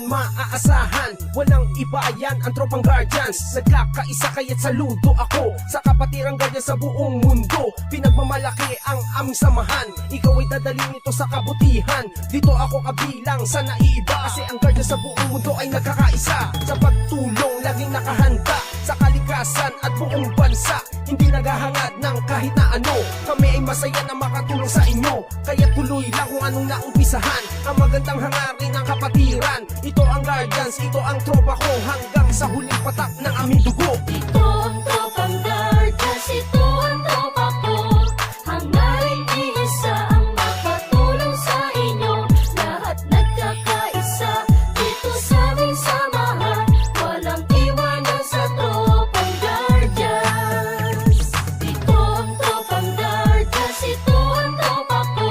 Maaasahan, walang iba yan ang tropang guardians. Nagkakaisa kaya't saludo ako sa kapatirang guardian sa buong mundo. Pinagmamalaki ang aming samahan, ikaw ay dadalhin ito sa kabutihan. Dito ako kabilang sa naiiba, kasi ang guardian sa buong mundo ay nagkakaisa. Sa pagtulong, laging nakahanda sa kalikasan at buong bansa. Hindi naghahangad ng kahit na ano, kami ay masaya na makatulong sa inyo. Kaya tuloy lang kung anong naumpisahan, ang magandang hangarin ng kapatiran. Ito ang guardians, ito ang tropa ko, hanggang sa huling patak ng aming dugo. Ito ang tropang guardians, ito ang tropa ko. Hangarin iisa ang makatulong sa inyo. Lahat nagkakaisa dito sa aming samahan. Walang iwanan sa tropang guardians. Ito ang tropang guardians, ito ang tropa ko.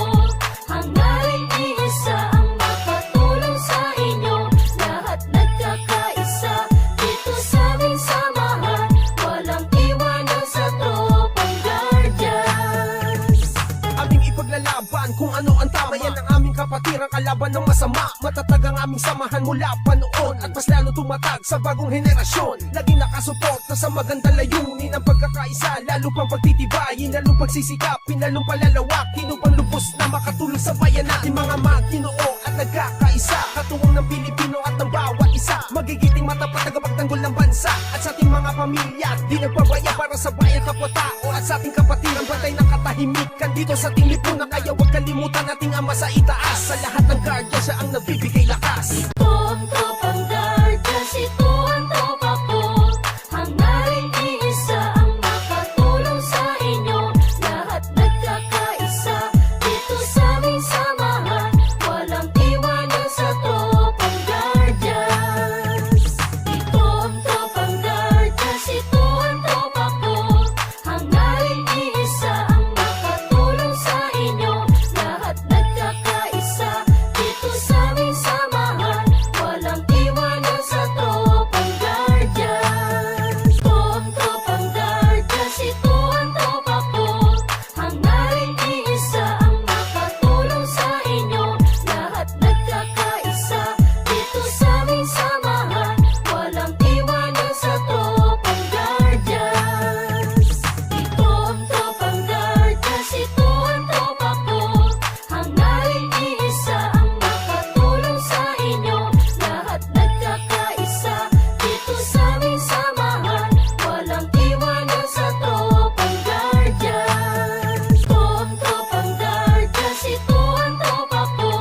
Hangarin iisa ang makatulong sa inyo. Lahat nagkakaisa dito sa aming samahan. Walang iwanan sa tropang guardians. Aming ipaglalaban kung ano ang tama, yan ang aming kapatirang kalaban ng masama. Matatag ang aming samahan mula pa noon, at mas lalo tumatag sa bagong henerasyon. Laging nakasuporta sa magandang layunin, ang pagkakaisa lalo pang pagtitibayin, lalong pagsisikapin, lalong palalawakin upang lubos na makatulong sa bayan natin. Mga Maginoo at nagkakaisa, katuwang ng Pilipino at ng bawat isa. Magigiting matapat tagapagtanggol ng bansa at sa ating mga pamilya, di nagpabaya para sa bayan kapwa-tao. At sa ating kapatiran, bantay ng katahimikan dito sa ating lipunan. Kaya huwag kalimutan ating Ama sa itaas. Sa lahat ng guardian, siya ang nagbibigay lakas. Ito ang tropang guardians, ito ang tropa ko. Hangarin iisa ang makatulong sa inyo. Lahat nagkakaisa dito sa aming samahan. Walang iwanan sa tropang guardians. Ito ang tropang guardians, ito ang tropa ko. Hangarin iisa ang makatulong sa inyo. Lahat nagkakaisa dito sa aming samahan. Walang iwanan sa tropang guardians. Ito ang tropang guardians, ito ang tropa ko. Hangarin iisa ang makatulong sa inyo. Lahat nagkakaisa dito sa aming samahan. Walang iwanan sa tropang guardians. Ito ang tropang guardians, ito ang tropa ko. Hangarin iisa ang makatulong sa inyo. Lahat nagkakaisa dito sa aming samahan. Walang iwanan sa tropang guardians. Ito ang tropang guardians, ito ang tropa ko.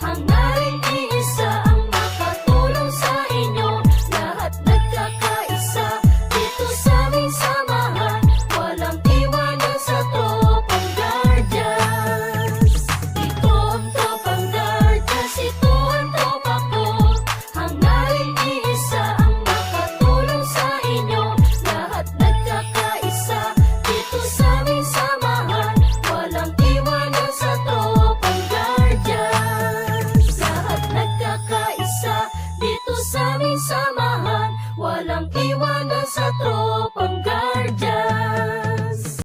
Hangarin iisa ang makatulong sa inyo. Lahat nagkakaisa dito sa aming samahan. Walang iwanan sa tropang guardians. Ito ang tropang guardians, ito ang tropa ko. Hangarin iisa ang makatulong sa inyo. Lahat nagkakaisa dito sa aming samahan. Walang iwanan sa tropang guardians. Lahat nagkakaisa dito sa aming samahan.